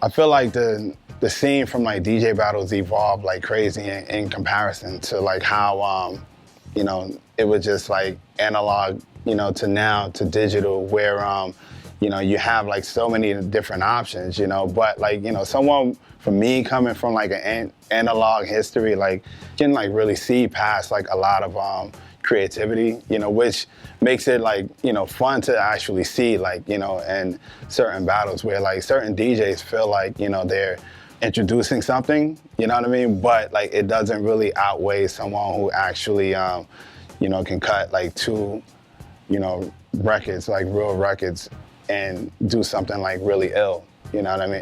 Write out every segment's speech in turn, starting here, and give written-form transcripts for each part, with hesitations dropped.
I feel like the scene from like DJ battles evolved like crazy in comparison to like how you know, it was just like analog, you know, to now to digital, where you know, you have like so many different options, you know, but like, you know, someone from me coming from like an analog history, like can like really see past like a lot of creativity, you know, which makes it like, you know, fun to actually see, like, you know, and certain battles where like certain DJs feel like, you know, they're introducing something, you know what I mean? But like it doesn't really outweigh someone who actually, you know, can cut like two, you know, records, like real records, and do something like really ill, you know what I mean?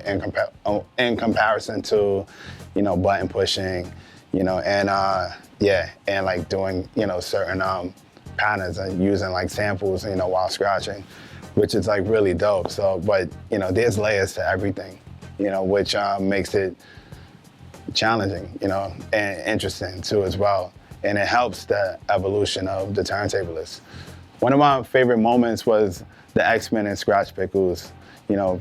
In comparison to, you know, button pushing, you know, and yeah, and like doing, you know, certain patterns and using like samples, you know, while scratching, which is like really dope. So, but, you know, there's layers to everything, you know, which makes it challenging, you know, and interesting too as well. And it helps the evolution of the Turntablist. One of my favorite moments was the X-Men and Scratch Pickles, you know,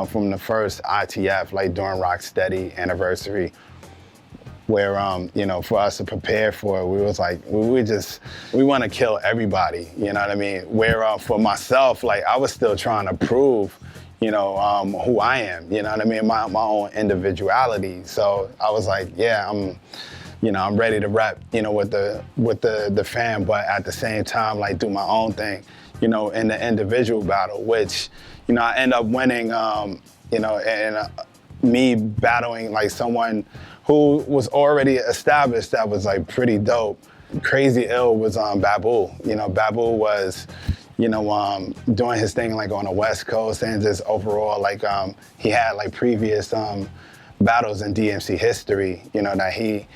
from the first ITF, like during Rocksteady anniversary, where, you know, for us to prepare for it, we was like, we want to kill everybody, you know what I mean? Where for myself, like I was still trying to prove, you know, who I am, you know what I mean? My own individuality. So I was like, yeah, I'm ready to rap, you know, with the fam, but at the same time, like do my own thing, you know, in the individual battle, which, you know, I end up winning, you know, and me battling like someone who was already established that was like pretty dope. Crazy Ill was Babu. You know, Babu was, you know, doing his thing like on the West Coast, and just overall like he had like previous battles in DMC history, you know, that he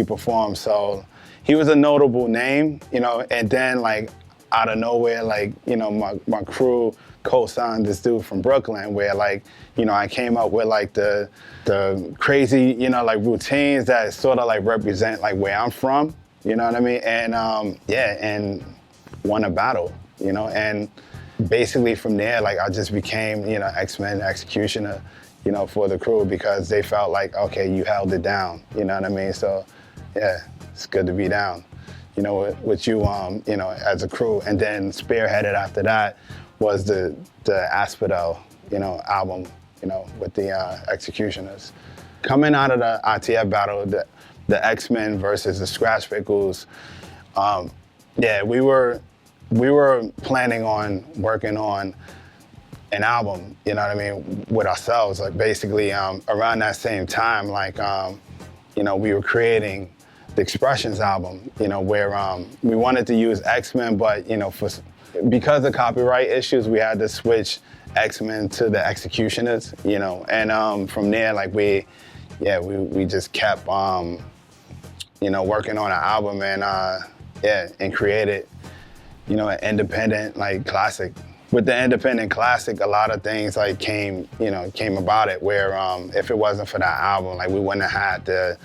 performed. So he was a notable name, you know, and then like out of nowhere, like, you know, my crew co-signed this dude from Brooklyn, where like, you know, I came up with like the crazy, you know, like routines that sort of like represent like where I'm from, you know what I mean? And yeah, and won a battle, you know, and basically from there, like I just became, you know, X-Men Executioner, you know, for the crew, because they felt like, okay, you held it down, you know what I mean? So yeah, it's good to be down, you know, with you, you know, as a crew. And then spearheaded after that was the Asphodel, you know, album, you know, with the X-Ecutioners. Coming out of the ITF battle, the X-Men versus the Scratch Pickles, yeah, we were planning on working on an album, you know what I mean, with ourselves. Like basically around that same time, like, you know, we were creating the Pressions album, you know, where we wanted to use X-Men, but, you know, because of copyright issues, we had to switch X-Men to the X-Ecutioners, you know, and from there, like we just kept, you know, working on an album, and yeah, and created, you know, an independent like classic. With the independent classic, a lot of things like came about it, where if it wasn't for that album, like we wouldn't have had the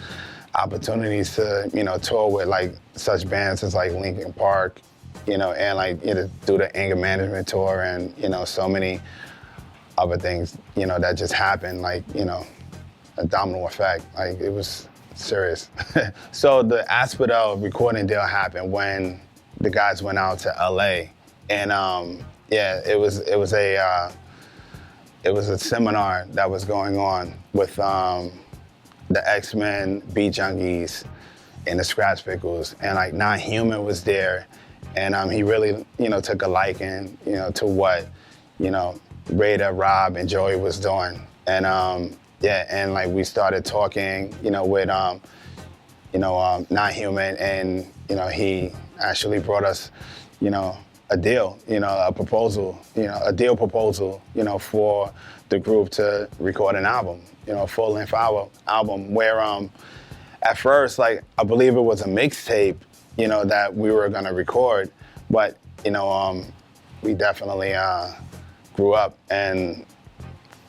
opportunities to, you know, tour with like such bands as like Linkin Park, you know, and like, you know, do the Anger Management tour, and, you know, so many other things, you know, that just happened, like, you know, a domino effect. Like it was serious. So the Asphodel recording deal happened when the guys went out to LA, and yeah, it was a seminar that was going on with the X-Men, Beat Junkies, and the Scratch Pickles, and like Non-Human was there, and he really, you know, took a liking, you know, to what, you know, Raider, Rob, and Joey was doing, and yeah, and like we started talking, you know, with you know, Non-Human, and, you know, he actually brought us, you know, a deal, you know, a proposal, you know, a deal proposal, you know, for the group to record an album, you know, a full-length album, where at first, like, I believe it was a mixtape, you know, that we were gonna record, but, you know, we definitely grew up and,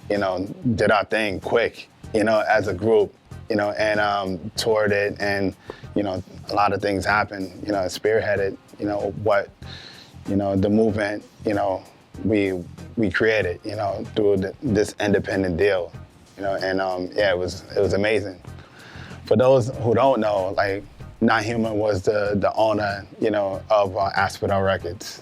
you know, did our thing quick, you know, as a group, you know, and toured it, and, you know, a lot of things happened, you know, spearheaded, you know, what, you know, the movement, you know, we created, you know, through this independent deal. and yeah, it was amazing. For those who don't know, like Not Human was the owner, of Asphodel Records.